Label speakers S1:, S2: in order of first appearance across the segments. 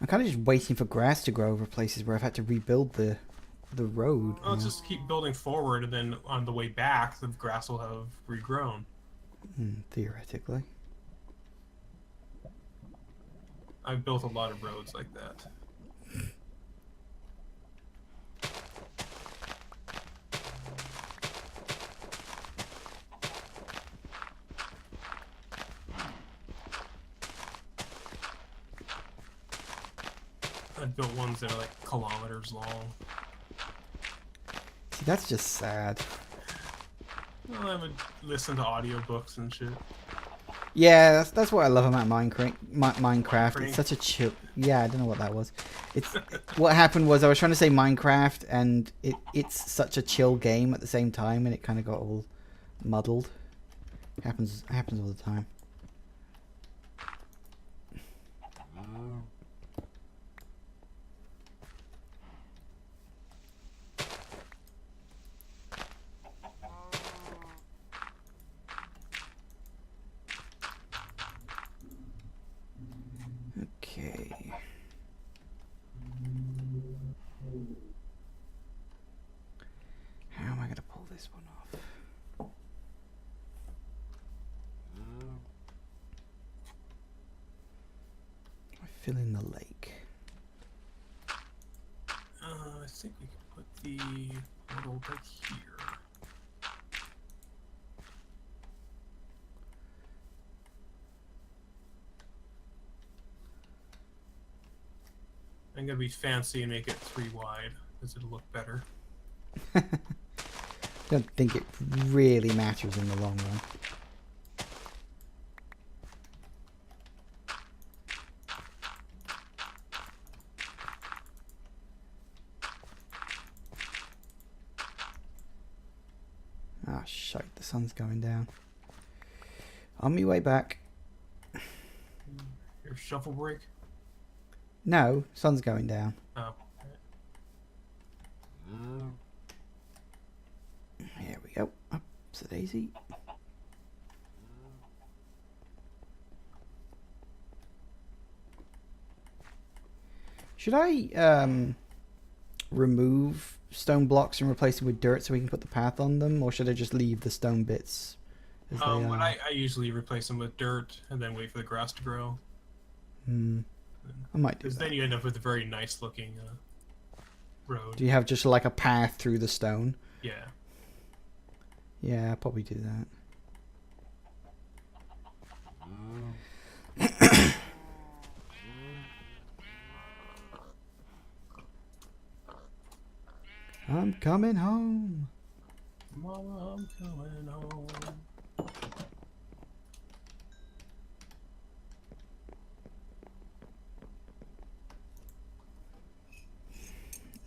S1: I'm kind of just waiting for grass to grow over places where I've had to rebuild the road.
S2: Well, let's just keep building forward, and then on the way back, the grass will have regrown.
S1: Theoretically.
S2: I've built a lot of roads like that. I've built ones that are like kilometers long.
S1: See, that's just sad.
S2: Well, I would listen to audiobooks and shit.
S1: Yeah, that's what I love about Minecraft. It's
S2: Minecraft.
S1: such a chill. Yeah, I don't know what that was. It's what happened was I was trying to say Minecraft, and it's such a chill game at the same time, and it kind of got all muddled. Happens all the time. Okay. How am I going to pull this one off? I fill in the lake.
S2: I think we can put the portal right here. I'm gonna be fancy and make it 3 wide, because it'll look better.
S1: Don't think it really matters in the long run. Ah, shite, the sun's going down. On my way back.
S2: Your shuffle break?
S1: No, sun's going down.
S2: Oh.
S1: Here we go. Up the daisy. Should I remove stone blocks and replace them with dirt so we can put the path on them, or should I just leave the stone bits as they
S2: But
S1: are?
S2: I usually replace them with dirt and then wait for the grass to grow.
S1: I might do
S2: Because
S1: that.
S2: then you end up with a very nice looking road.
S1: Do you have just like a path through the stone?
S2: Yeah.
S1: Yeah, I'll probably do that. I'm coming home.
S2: Mama, I'm coming home.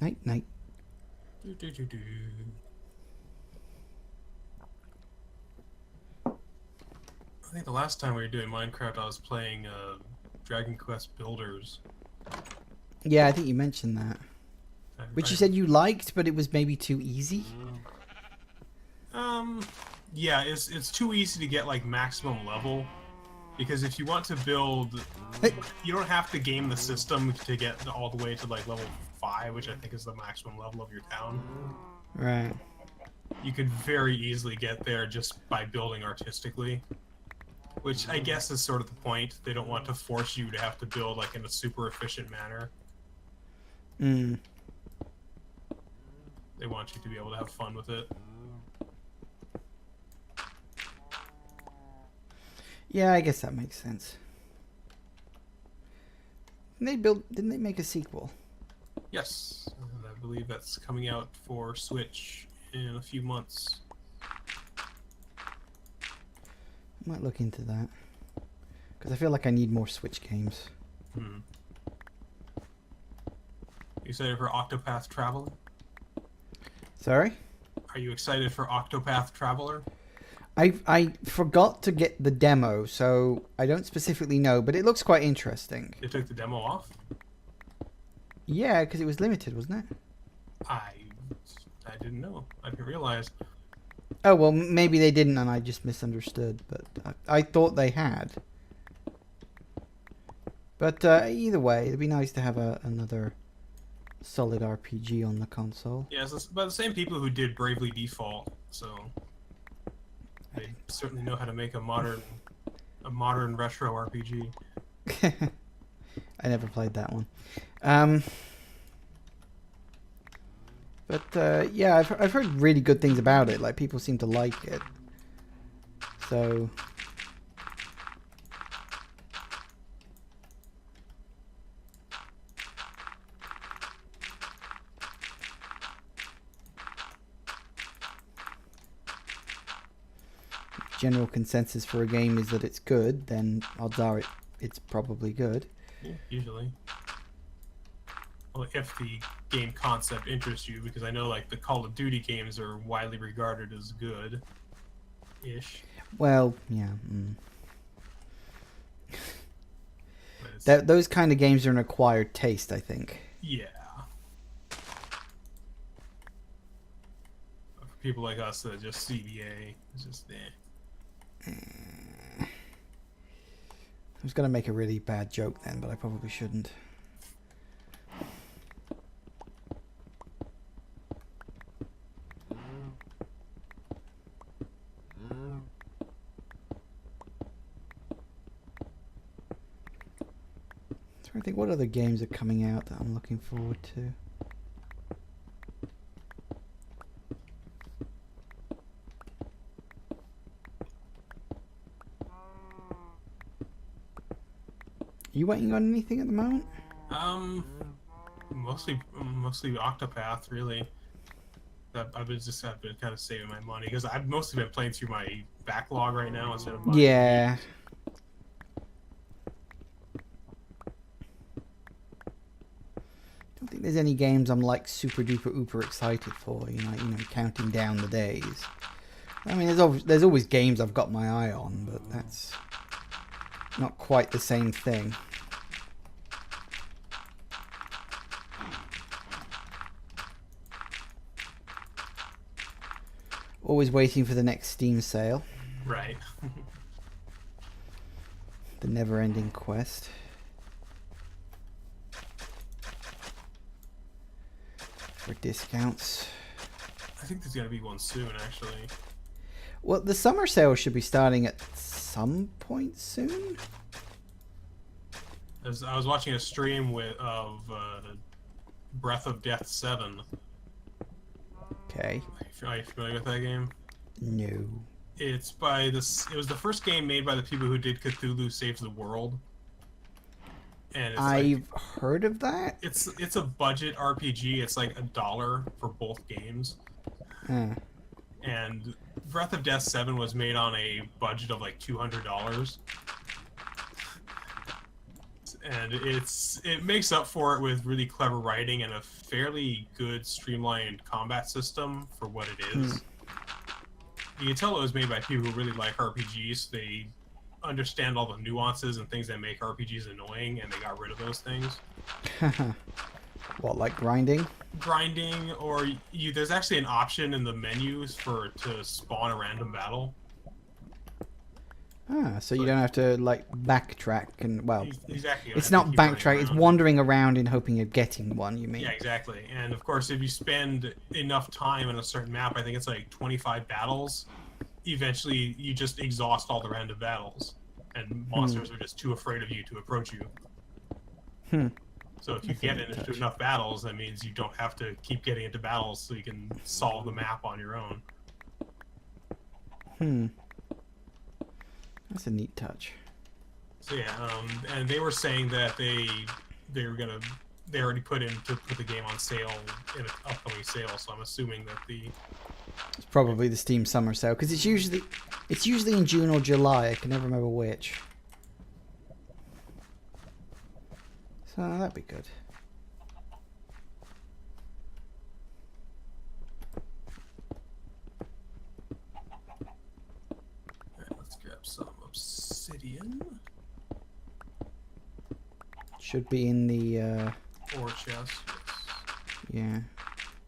S1: Night, night.
S2: Do, do, do, do. I think the last time we were doing Minecraft, I was playing Dragon Quest Builders.
S1: Yeah, I think you mentioned that. Which you said you liked, but it was maybe too easy.
S2: Yeah, it's too easy to get like maximum level, because if you want to build, you don't have to game the system to get all the way to like level 5, which I think is the maximum level of your town.
S1: Right.
S2: You could very easily get there just by building artistically, which I guess is sort of the point. They don't want to force you to have to build like in a super efficient manner. They want you to be able to have fun with it.
S1: Yeah, I guess that makes sense. Didn't they make a sequel?
S2: Yes, and I believe that's coming out for Switch in a few months.
S1: I might look into that. Because I feel like I need more Switch games.
S2: You excited for Octopath Traveler?
S1: Sorry?
S2: Are you excited for Octopath Traveler?
S1: I forgot to get the demo, so I don't specifically know, but it looks quite interesting.
S2: They took the demo off?
S1: Yeah, because it was limited, wasn't it?
S2: I didn't know. I didn't realize.
S1: Oh, well, maybe they didn't and I just misunderstood, but I thought they had. But either way, it'd be nice to have another solid RPG on the console.
S2: Yeah, it's by the same people who did Bravely Default, so they certainly know how to make a modern retro RPG.
S1: I never played that one. But yeah, I've heard really good things about it. Like, people seem to like it. So general consensus for a game is that it's good, then odds are it's probably good.
S2: Yeah, usually. Well, if the game concept interests you, because I know like the Call of Duty games are widely regarded as good-ish.
S1: Well, yeah. Those kind of games are an acquired taste, I think.
S2: Yeah. For people like us that just CBA, it's just
S1: I was going to make a really bad joke then, but I probably shouldn't. I think what other games are coming out that I'm looking forward to. Are you waiting on anything at the moment?
S2: Mostly Octopath, really. I've been kind of saving my money because I've mostly been playing through my backlog right now instead of buying.
S1: Yeah. I don't think there's any games I'm like super duper uber excited for. You know, counting down the days. I mean, there's always games I've got my eye on, but that's not quite the same thing. Always waiting for the next Steam sale.
S2: Right.
S1: The never-ending quest. For discounts.
S2: I think there's gonna be one soon, actually.
S1: Well, the summer sale should be starting at some point soon.
S2: As I was watching a stream of Breath of Death 7.
S1: Okay.
S2: Are you familiar with that game?
S1: No.
S2: It's by this. It was the first game made by the people who did Cthulhu Saves the World. And it's
S1: I've heard of that.
S2: It's a budget RPG. It's like $1 for both games.
S1: Huh.
S2: And Breath of Death 7 was made on a budget of like $200. And it makes up for it with really clever writing and a fairly good streamlined combat system for what it is. You can tell it was made by people who really like RPGs. They understand all the nuances and things that make RPGs annoying, and they got rid of those things.
S1: What, like grinding?
S2: Grinding, or there's actually an option in the menus to spawn a random battle.
S1: Ah, so you don't have to like backtrack and
S2: exactly.
S1: It's not backtrack. It's wandering around and hoping you're getting one. You mean?
S2: Yeah, exactly. And of course, if you spend enough time on a certain map, I think it's like 25 battles. Eventually, you just exhaust all the random battles, and monsters are just too afraid of you to approach you. So if you get into enough battles, that means you don't have to keep getting into battles, so you can solve the map on your own.
S1: That's a neat touch.
S2: So yeah, and they were saying that they already put the game on sale in an upcoming sale. So I'm assuming that
S1: it's probably the Steam summer sale because it's usually in June or July. I can never remember which. So that'd be good.
S2: Let's grab some obsidian.
S1: Should be in the
S2: Ore chest. Yes.
S1: Yeah.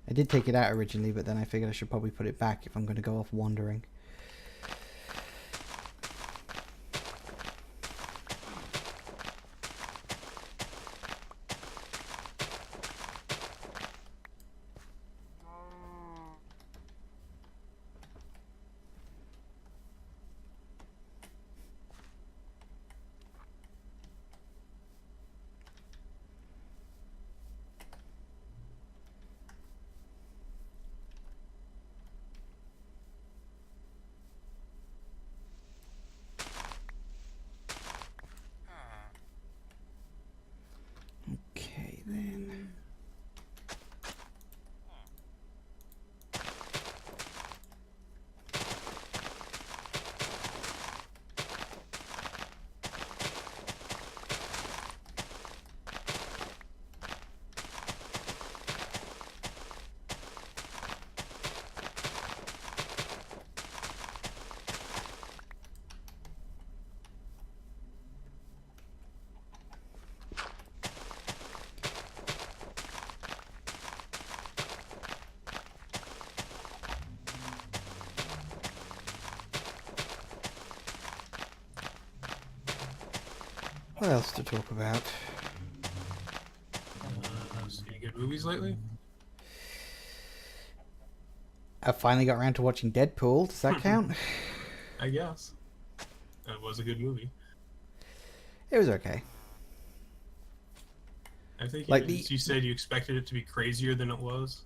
S1: I did take it out originally, but then I figured I should probably put it back if I'm going to go off wandering. then. What else to talk about?
S2: Any good movies lately?
S1: I finally got around to watching Deadpool. Does that count?
S2: I guess. It was a good movie.
S1: It was okay.
S2: I think
S1: Like
S2: you said you expected it to be crazier than it was.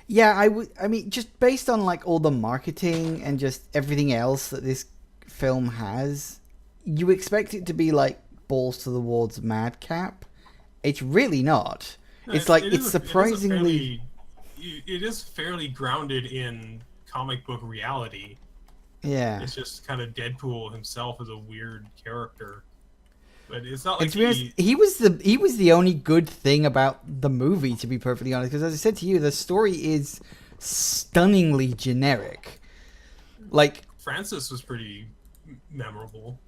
S1: Yeah, I mean, just based on like all the marketing and just everything else that this film has, you expect it to be like balls to the walls madcap. It's really not.
S2: No,
S1: It's like it's surprisingly.
S2: It is fairly grounded in comic book reality.
S1: Yeah.
S2: It's just kind of Deadpool himself is a weird character, but it's not
S1: And
S2: like
S1: to be honest, he was the only good thing about the movie, to be perfectly honest. Because as I said to you, the story is stunningly generic. Like,
S2: Francis was pretty memorable.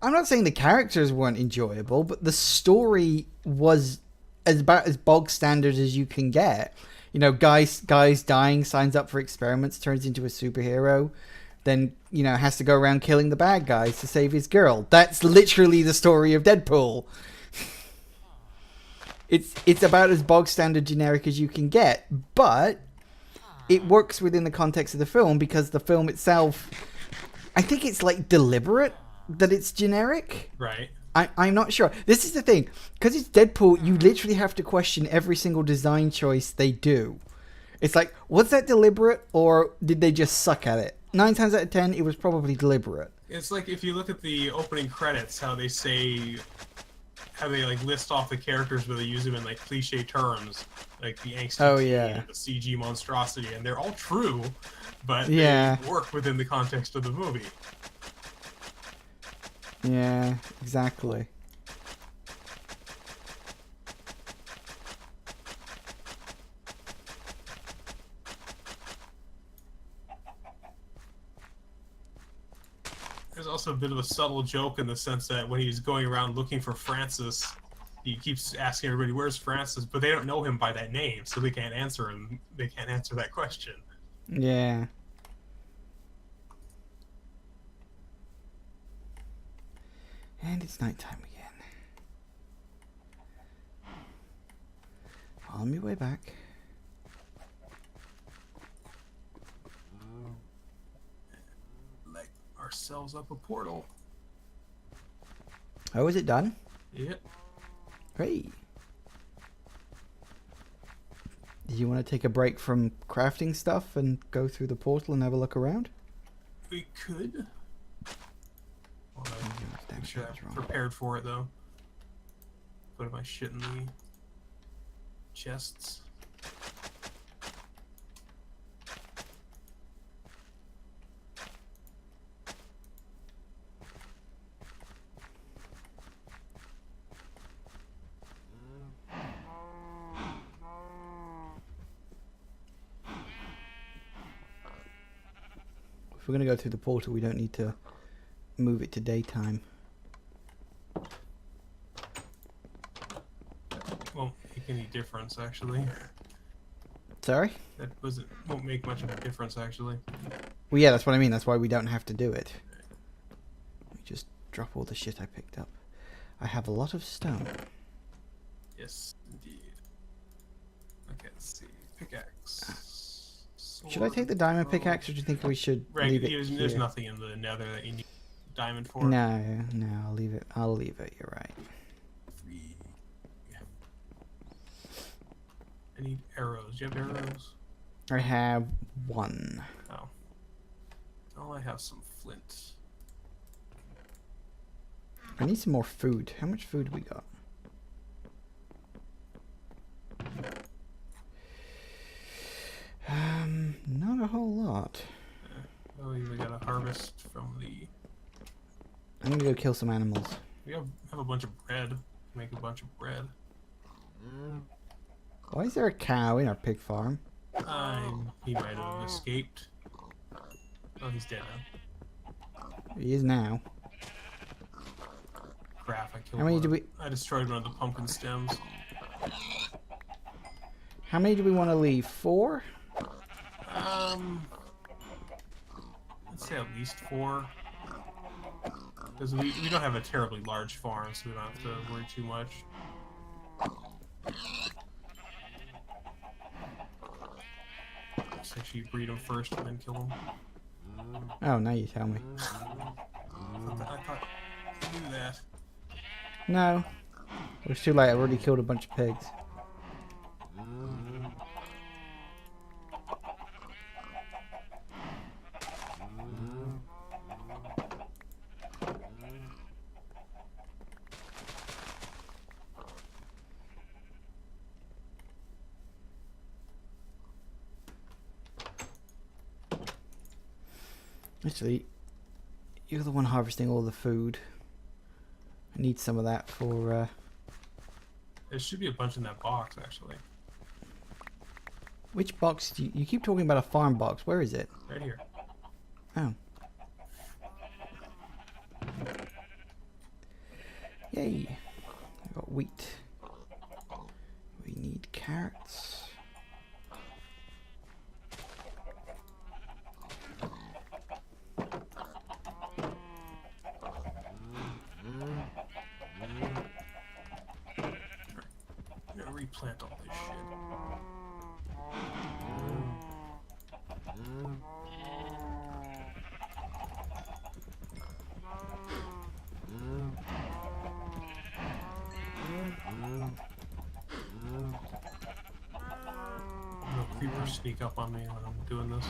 S1: I'm not saying the characters weren't enjoyable, but the story was about as bog standard as you can get. You know, guys dying, signs up for experiments, turns into a superhero, then, you know, has to go around killing the bad guys to save his girl. That's literally the story of Deadpool. It's about as bog standard generic as you can get, but it works within the context of the film because the film itself, I think it's like deliberate that it's generic.
S2: Right.
S1: I'm not sure. This is the thing. Because it's Deadpool, you literally have to question every single design choice they do. It's like, was that deliberate or did they just suck at it? 9 times out of 10, it was probably deliberate.
S2: It's like if you look at the opening credits, how they like list off the characters where they use them in like cliche terms, like the angsty teen, the CG monstrosity, and they're all true, but they work within the context of the movie.
S1: Yeah, exactly.
S2: There's also a bit of a subtle joke in the sense that when he's going around looking for Francis, he keeps asking everybody, "Where's Francis?" But they don't know him by that name, so they can't answer him. They can't answer that question.
S1: Yeah. And it's nighttime again. On my way back.
S2: Light ourselves up a portal.
S1: Oh, is it done?
S2: Yep.
S1: Great. Do you want to take a break from crafting stuff and go through the portal and have a look around?
S2: We could. Well, I'm sure I'm prepared for it, though. Put my shit in the chests.
S1: If we're going to go through the portal, we don't need to move it to daytime.
S2: Won't make any difference, actually.
S1: Sorry?
S2: That won't make much of a difference, actually.
S1: Well, yeah, that's what I mean. That's why we don't have to do it. Let me just drop all the shit I picked up. I have a lot of stone.
S2: Yes, indeed. Okay, let's see. Pickaxe.
S1: Should I take the diamond pickaxe, or do you think we should leave it
S2: There's
S1: here?
S2: nothing in the nether that you need diamond for.
S1: No, I'll leave it. I'll leave it. You're right.
S2: I need arrows. Do you have arrows?
S1: I have 1.
S2: Oh. Oh, I have some flint.
S1: I need some more food. How much food we got? I'm gonna go kill some animals.
S2: We have a bunch of bread. Make a bunch of bread.
S1: Why is there a cow in our pig farm?
S2: He might have escaped. Oh, he's dead now.
S1: He is now.
S2: Crap, I killed
S1: How many
S2: one.
S1: do we?
S2: I destroyed one of the pumpkin stems.
S1: How many do we want to leave? 4?
S2: Let's say at least 4. Because we don't have a terribly large farm, so we don't have to worry too much. Let's actually breed them first and then kill them.
S1: Oh, now you tell me.
S2: I thought you knew that.
S1: No. It was too late. I already killed a bunch of pigs. Actually, you're the one harvesting all the food. I need some of that for,
S2: There should be a bunch in that box, actually.
S1: Which box do you keep talking about a farm box. Where is it?
S2: Right here.
S1: Oh. Yay. I got wheat. We need carrots.
S2: I'm gonna replant all this shit. No creepers sneak up on me when I'm doing this.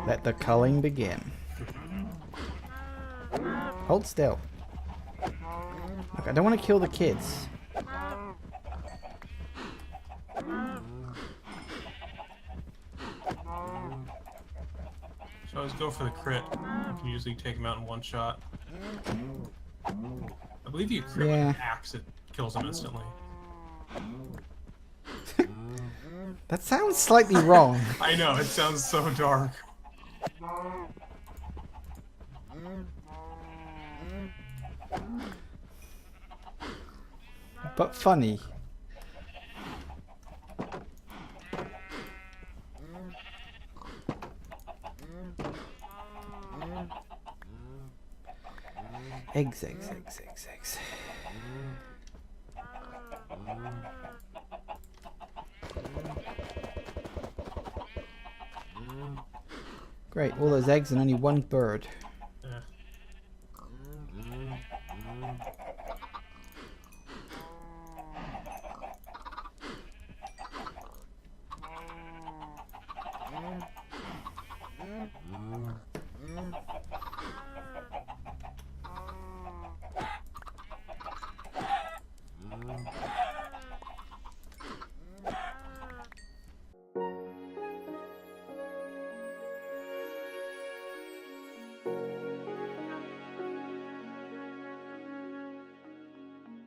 S1: Let the culling begin. Hold still. Look, I don't want to kill the kids.
S2: So I always go for the crit. You can usually take him out in one shot. I believe you crit with an axe, it kills him instantly.
S1: That sounds slightly wrong.
S2: I know, it sounds so dark.
S1: But funny. Eggs, eggs, eggs, eggs, eggs. Great, all those eggs and only one bird.